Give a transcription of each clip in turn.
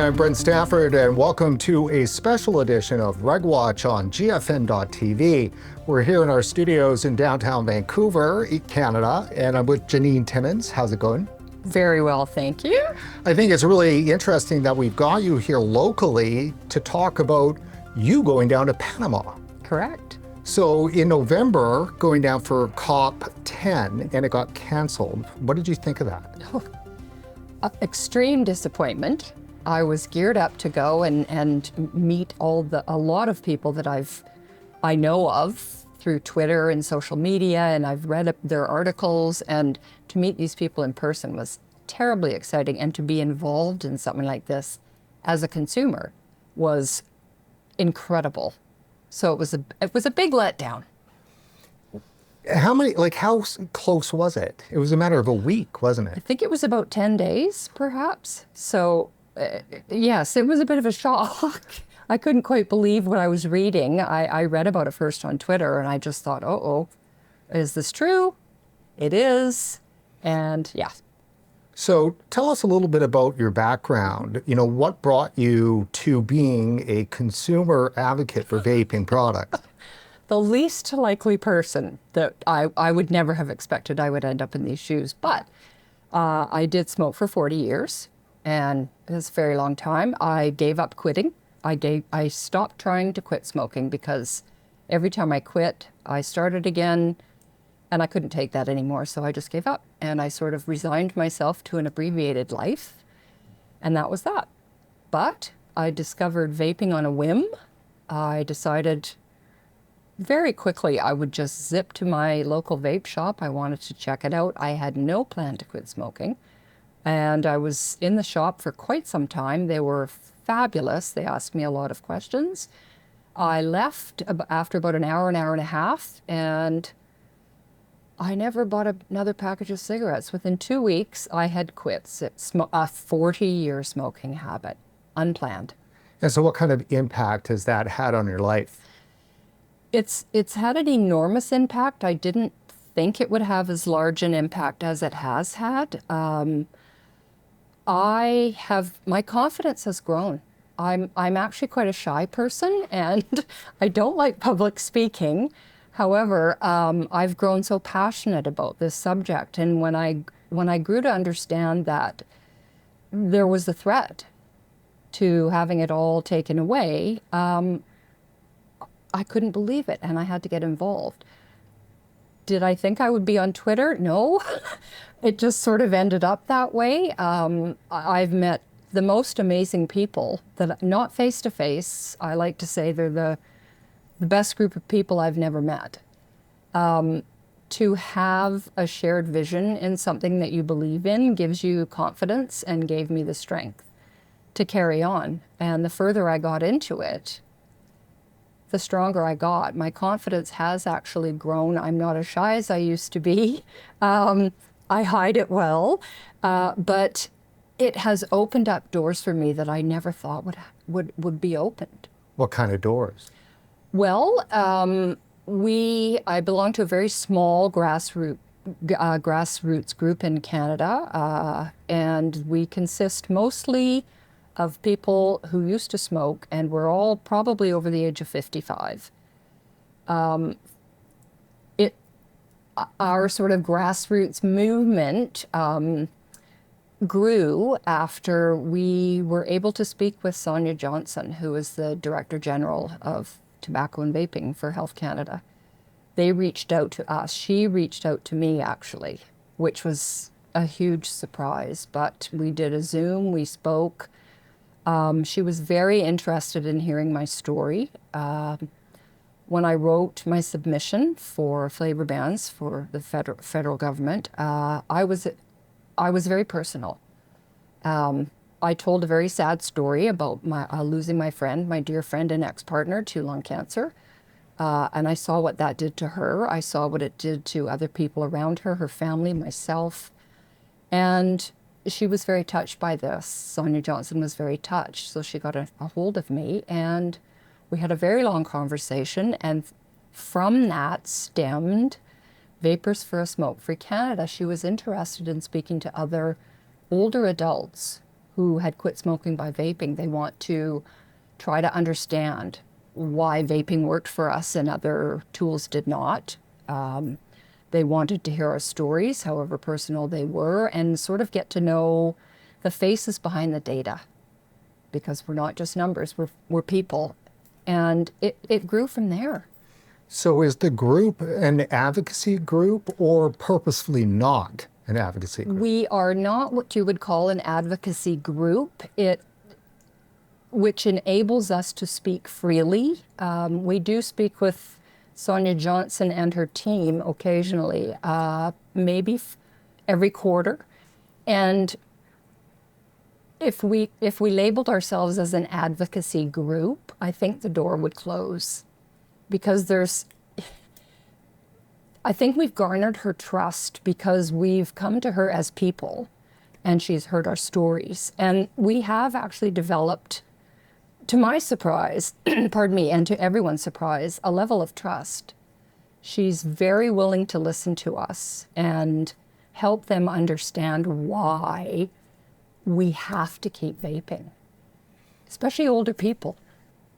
I'm Brent Stafford, and welcome to a special edition of RegWatch on GFN.TV. We're here in our studios in downtown Vancouver, Canada, and I'm with Janine Timmons. How's it going? Very well, thank you. I think it's really interesting that we've got you here locally to talk about you going down to Panama. Correct. So in November, going down for COP10, and it got canceled. What did you think of that? Extreme disappointment. I was geared up to go and meet a lot of people that I know of through Twitter and social media, and I've read their articles, and to meet these people in person was terribly exciting, and to be involved in something like this as a consumer was incredible. So it was a big letdown. How close was it? It was a matter of a week, wasn't it? I think it was about 10 days, perhaps. So yes, it was a bit of a shock. I couldn't quite believe what I was reading. I read about it first on Twitter, and I just thought, is this true? It is. And yeah. So tell us a little bit about your background. You know, what brought you to being a consumer advocate for vaping products? The least likely person that I would never have expected I would end up in these shoes. But I did smoke for 40 years, and it's a very long time. I gave up quitting. I stopped trying to quit smoking because every time I quit, I started again, and I couldn't take that anymore, so I just gave up. And I sort of resigned myself to an abbreviated life, and that was that. But I discovered vaping on a whim. I decided very quickly I would just zip to my local vape shop. I wanted to check it out. I had no plan to quit smoking. And I was in the shop for quite some time. They were fabulous. They asked me a lot of questions. I left after about an hour and a half, and I never bought another package of cigarettes. Within 2 weeks, I had quit a 40-year smoking habit, unplanned. And so what kind of impact has that had on your life? It's had an enormous impact. I didn't think it would have as large an impact as it has had. My confidence has grown. I'm actually quite a shy person, and I don't like public speaking. However, I've grown so passionate about this subject, and when I grew to understand that there was a threat to having it all taken away, I couldn't believe it, and I had to get involved. Did I think I would be on Twitter? No. It just sort of ended up that way. I've met the most amazing people, that not face-to-face. I like to say they're the best group of people I've never met. To have a shared vision in something that you believe in gives you confidence, and gave me the strength to carry on. And the further I got into it, the stronger I got. My confidence has actually grown. I'm not as shy as I used to be. I hide it well, but it has opened up doors for me that I never thought would be opened. What kind of doors? Well, I belong to a very small grassroots group in Canada, and we consist mostly of people who used to smoke, and we're all probably over the age of 55. Our sort of grassroots movement grew after we were able to speak with Sonia Johnson, who is the Director General of Tobacco and Vaping for Health Canada. They reached out to us. She reached out to me, actually, which was a huge surprise. But we did a Zoom, we spoke. She was very interested in hearing my story. When I wrote my submission for flavor bans for the federal government, I was very personal. I told a very sad story about losing my dear friend and ex-partner to lung cancer. And I saw what that did to her. I saw what it did to other people around her, her family, myself. And she was very touched by this. Sonia Johnson was very touched. So she got a hold of me, and we had a very long conversation. And from that stemmed Vapers for a Smoke-Free Canada. She was interested in speaking to other older adults who had quit smoking by vaping. They want to try to understand why vaping worked for us and other tools did not. They wanted to hear our stories, however personal they were, and sort of get to know the faces behind the data, because we're not just numbers, we're people. And it grew from there. So is the group an advocacy group or purposefully not an advocacy group? We are not what you would call an advocacy group, which enables us to speak freely. We do speak with Sonia Johnson and her team occasionally, maybe every quarter. And if we labeled ourselves as an advocacy group, I think the door would close, because I think we've garnered her trust because we've come to her as people and she's heard our stories. And we have actually developed, to my surprise, pardon me, and to everyone's surprise, a level of trust. She's very willing to listen to us and help them understand why we have to keep vaping, especially older people.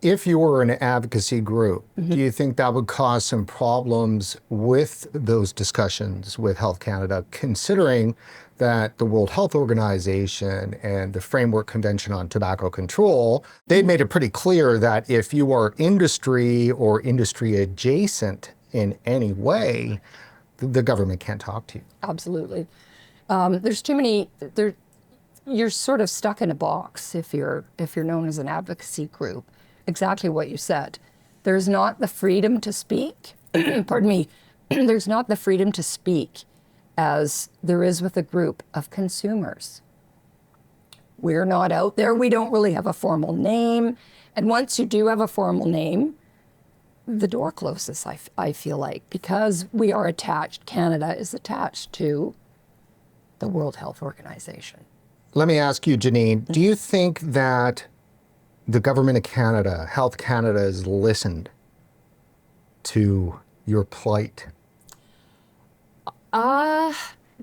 If you were an advocacy group, do you think that would cause some problems with those discussions with Health Canada, considering that the World Health Organization and the Framework Convention on Tobacco Control, they made it pretty clear that if you are industry or industry adjacent in any way, the government can't talk to you? Absolutely. There's too many, you're sort of stuck in a box if you're known as an advocacy group. Exactly what you said. There's not the freedom to speak, pardon me, there's not the freedom to speak as there is with a group of consumers. We're not out there, we don't really have a formal name. And once you do have a formal name, the door closes, I feel like, because we are attached, Canada is attached to the World Health Organization. Let me ask you, Janine, do you think that the government of Canada, Health Canada, has listened to your plight?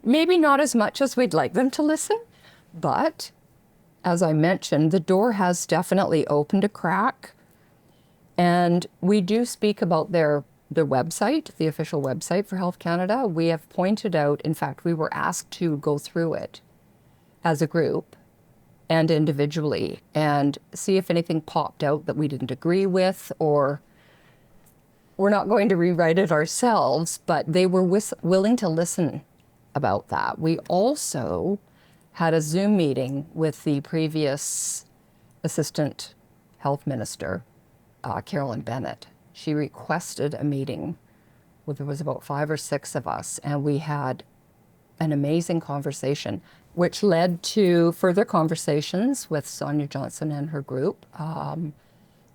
Maybe not as much as we'd like them to listen, but as I mentioned, the door has definitely opened a crack. And we do speak about their website, the official website for Health Canada. We have pointed out, in fact, we were asked to go through it as a group and individually and see if anything popped out that we didn't agree with, or we're not going to rewrite it ourselves, but they were willing to listen about that. We also had a Zoom meeting with the previous Assistant Health Minister, Carolyn Bennett. She requested a meeting there was about 5 or 6 of us, and we had an amazing conversation, which led to further conversations with Sonia Johnson and her group.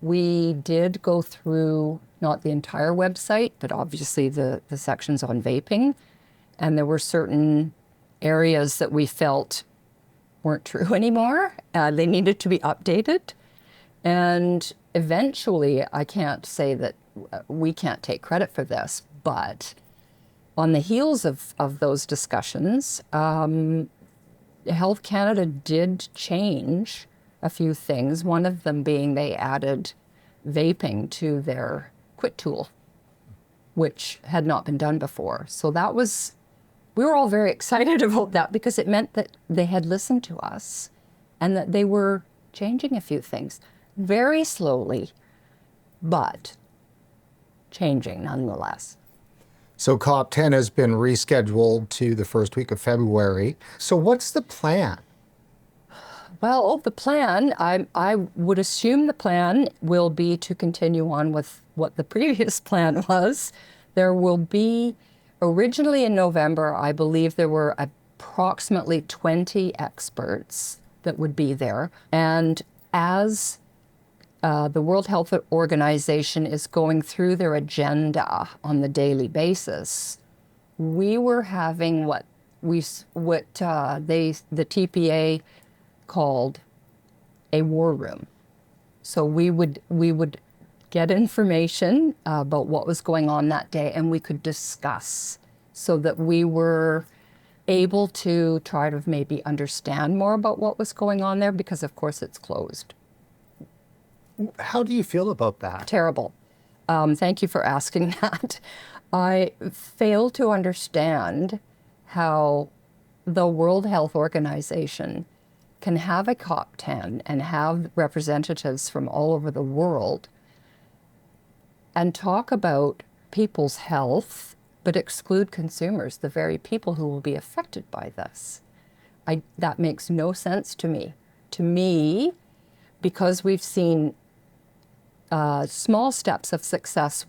We did go through not the entire website, but obviously the sections on vaping, and there were certain areas that we felt weren't true anymore. They needed to be updated. And eventually, I can't say that we can't take credit for this, but on the heels of those discussions, Health Canada did change a few things, one of them being they added vaping to their quit tool, which had not been done before. So we were all very excited about that because it meant that they had listened to us and that they were changing a few things very slowly, but changing nonetheless. So COP10 has been rescheduled to the first week of February. So what's the plan? Well, the plan, I would assume the plan will be to continue on with what the previous plan was. There will be, originally in November, I believe there were approximately 20 experts that would be there. And as the World Health Organization is going through their agenda on the daily basis, we were having what the TPA called a war room. So we would get information about what was going on that day, and we could discuss, so that we were able to try to maybe understand more about what was going on there, because of course it's closed. How do you feel about that? Terrible. Thank you for asking that. I fail to understand how the World Health Organization can have a COP10 and have representatives from all over the world and talk about people's health, but exclude consumers, the very people who will be affected by this. That makes no sense to me. To me, because we've seen small steps of success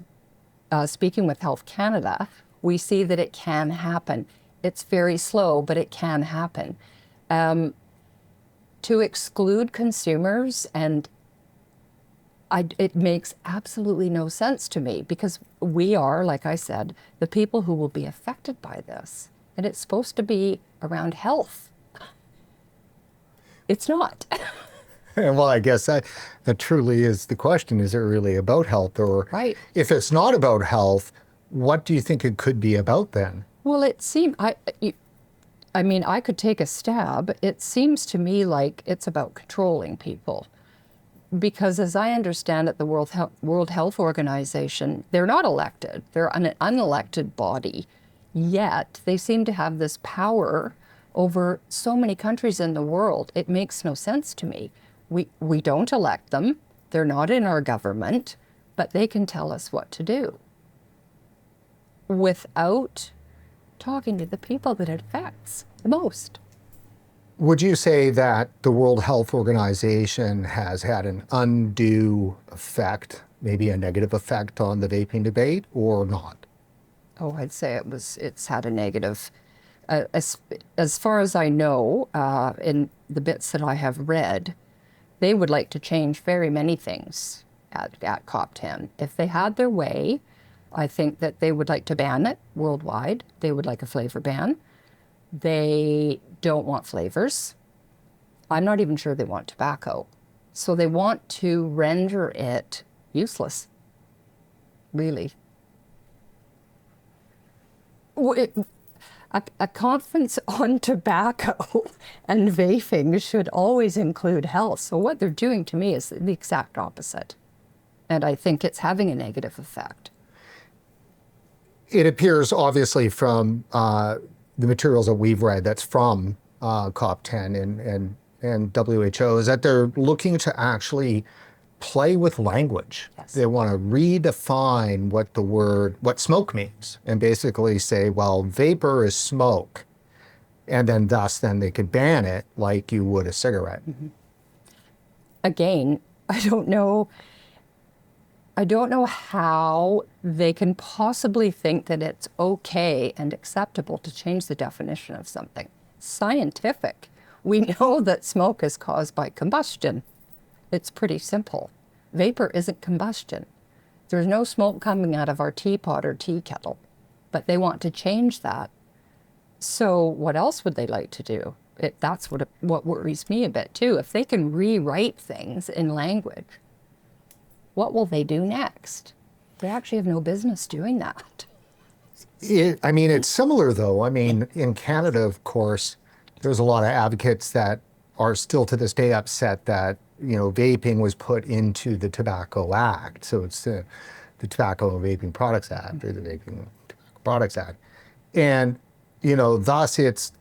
speaking with Health Canada, we see that it can happen. It's very slow, but it can happen. To exclude consumers, and it makes absolutely no sense to me, because we are, like I said, the people who will be affected by this. And it's supposed to be around health. It's not. Well, I guess that truly is the question. Is it really about health? Or Right. if it's not about health, what do you think it could be about then? Well, it seems, I mean, I could take a stab. It seems to me like it's about controlling people. Because as I understand it, the World Health Organization, they're not elected. They're an unelected body. Yet they seem to have this power over so many countries in the world. It makes no sense to me. We don't elect them. They're not in our government, but they can tell us what to do without talking to the people that it affects the most. Would you say that the World Health Organization has had an undue effect, maybe a negative effect on the vaping debate, or not? Oh, I'd say it's had a negative. As far as I know, in the bits that I have read, they would like to change very many things at COP10. If they had their way, I think that they would like to ban it worldwide. They would like a flavor ban. They don't want flavors. I'm not even sure they want tobacco. So they want to render it useless, really. A conference on tobacco and vaping should always include health. So what they're doing to me is the exact opposite. And I think it's having a negative effect. It appears, obviously, from the materials that we've read, that's from COP10 and WHO, is that they're looking to actually play with language. Yes. They want to redefine what smoke means, and basically say, well, vapor is smoke, and then they could ban it like you would a cigarette. Mm-hmm. Again, I don't know how they can possibly think that it's okay and acceptable to change the definition of something. Scientific. We know that smoke is caused by combustion. It's pretty simple. Vapor isn't combustion. There's no smoke coming out of our teapot or tea kettle, but they want to change that. So what else would they like to do? That's what worries me a bit too. If they can rewrite things in language, what will they do next? They actually have no business doing that. It's similar, though. In Canada, of course, there's a lot of advocates that are still to this day upset that, vaping was put into the Tobacco Act. So it's the Tobacco and Vaping Products Act, or the Vaping Tobacco Products Act. And, thus it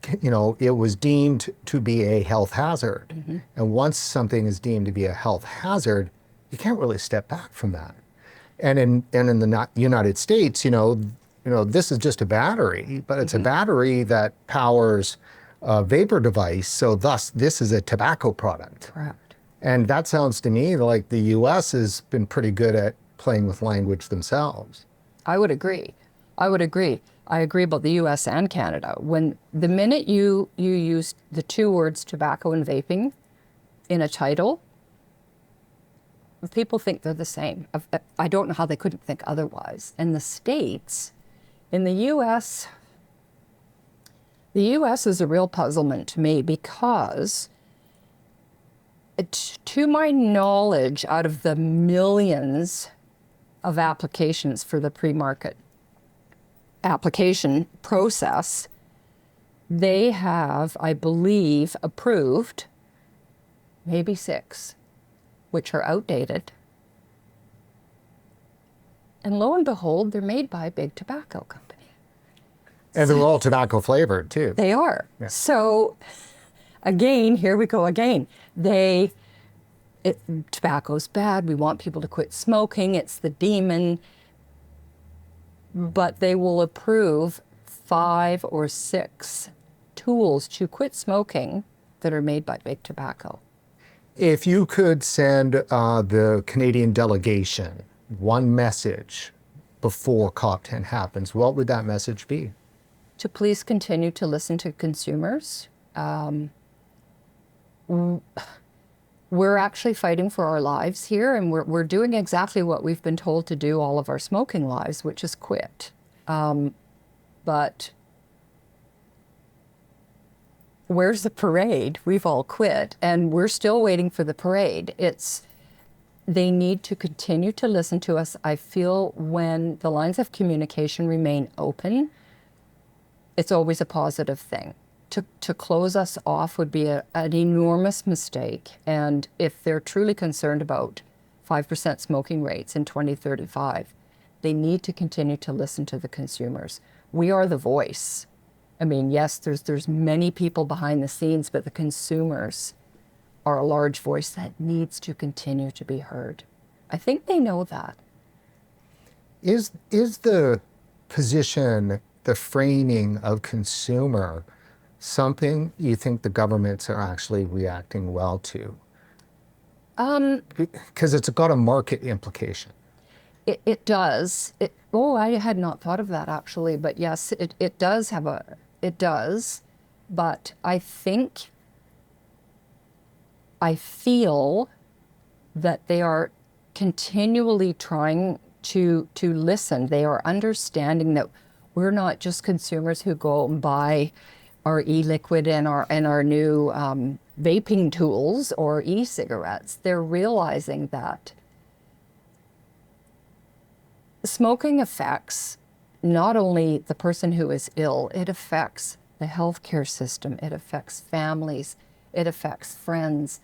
was deemed to be a health hazard. Mm-hmm. And once something is deemed to be a health hazard, you can't really step back from that. And in the United States, this is just a battery, but it's a battery that powers a vapor device. So thus, this is a tobacco product. Correct. And that sounds to me like the U.S. has been pretty good at playing with language themselves. I would agree. I agree about the U.S. and Canada. When the minute you use the two words tobacco and vaping in a title, people think they're the same. I don't know how they couldn't think otherwise. In the States, in the U.S. is a real puzzlement to me, because to my knowledge, out of the millions of applications for the pre-market application process, They have, I believe, approved maybe 6, which are outdated. And lo and behold, they're made by a big tobacco company. And they're all tobacco flavored too. They are. Yeah. So again, here we go again. Tobacco's bad. We want people to quit smoking. It's the demon. But they will approve 5 or 6 tools to quit smoking that are made by big tobacco. If you could send the Canadian delegation one message before COP10 happens, what would that message be? To please continue to listen to consumers. We're actually fighting for our lives here, and we're doing exactly what we've been told to do all of our smoking lives, which is quit. But where's the parade? We've all quit, and we're still waiting for the parade. They need to continue to listen to us. I feel when the lines of communication remain open, it's always a positive thing. To close us off would be an enormous mistake. And if they're truly concerned about 5% smoking rates in 2035, they need to continue to listen to the consumers. We are the voice. I mean, yes, there's many people behind the scenes, but the consumers are a large voice that needs to continue to be heard. I think they know that. Is the position, the framing of consumer, something you think the governments are actually reacting well to? Because it's got a market implication. It does. I had not thought of that actually, but yes, it does have it does. But I feel that they are continually trying to listen. They are understanding that we're not just consumers who go and buy our e-liquid and our new vaping tools or e-cigarettes. They're realizing that smoking affects not only the person who is ill, it affects the healthcare system, it affects families, it affects friends.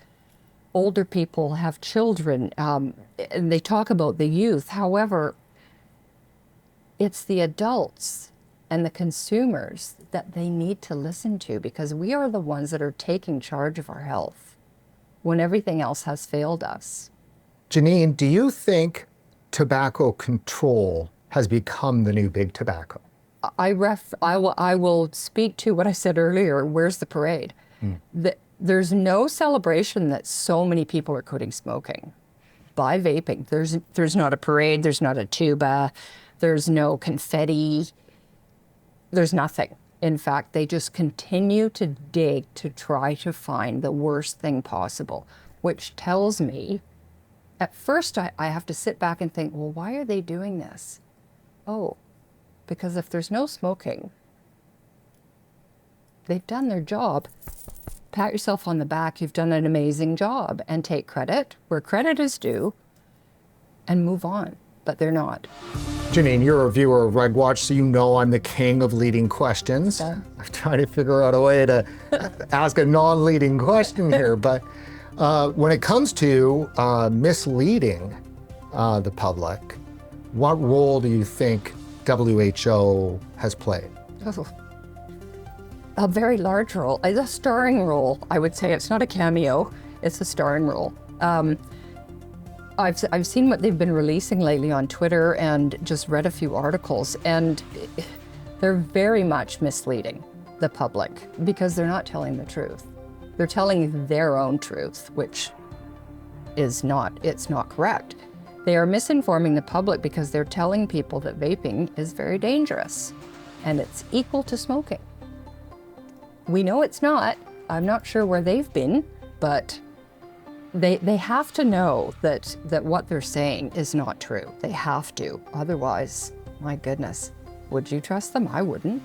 Older people have children, and they talk about the youth. However, it's the adults and the consumers that they need to listen to, because we are the ones that are taking charge of our health when everything else has failed us. Janine, do you think tobacco control has become the new big tobacco? I will speak to what I said earlier. Where's the parade? There's no celebration that so many people are quitting smoking by vaping. There's not a parade. There's not a tuba. There's no confetti. There's nothing. In fact, they just continue to dig to try to find the worst thing possible, which tells me, at first I have to sit back and think, well, why are they doing this? Oh, because if there's no smoking, they've done their job. Pat yourself on the back, you've done an amazing job, and take credit where credit is due and move on. But they're not. Janine, you're a viewer of RegWatch, so you know I'm the king of leading questions. Yeah. I'm trying to figure out a way to ask a non-leading question here, but when it comes to misleading the public, what role do you think WHO has played? Oh, a very large role, a starring role, I would say. It's not a cameo, it's a starring role. I've seen what they've been releasing lately on Twitter and just read a few articles, and they're very much misleading the public because they're not telling the truth. They're telling their own truth, which it's not correct. They are misinforming the public because they're telling people that vaping is very dangerous and it's equal to smoking. We know it's not. I'm not sure where they've been, but they have to know that what they're saying is not true. They have to. Otherwise, my goodness, would you trust them? I wouldn't.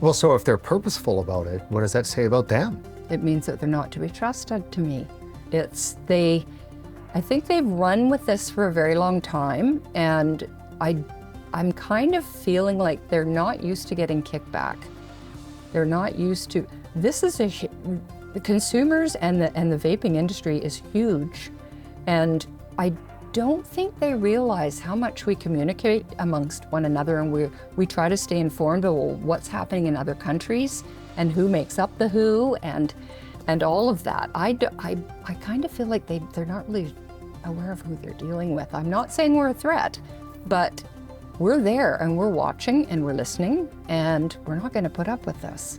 Well, so if they're purposeful about it, what does that say about them? It means that they're not to be trusted to me. I think they've run with this for a very long time, and I'm kind of feeling like they're not used to getting kickback. They're not used to, this is the consumers and the vaping industry is huge. And I don't think they realize how much we communicate amongst one another, and we try to stay informed of what's happening in other countries and who makes up the who and all of that. I kind of feel like they're not really aware of who they're dealing with. I'm not saying we're a threat, but we're there and we're watching and we're listening, and we're not going to put up with this.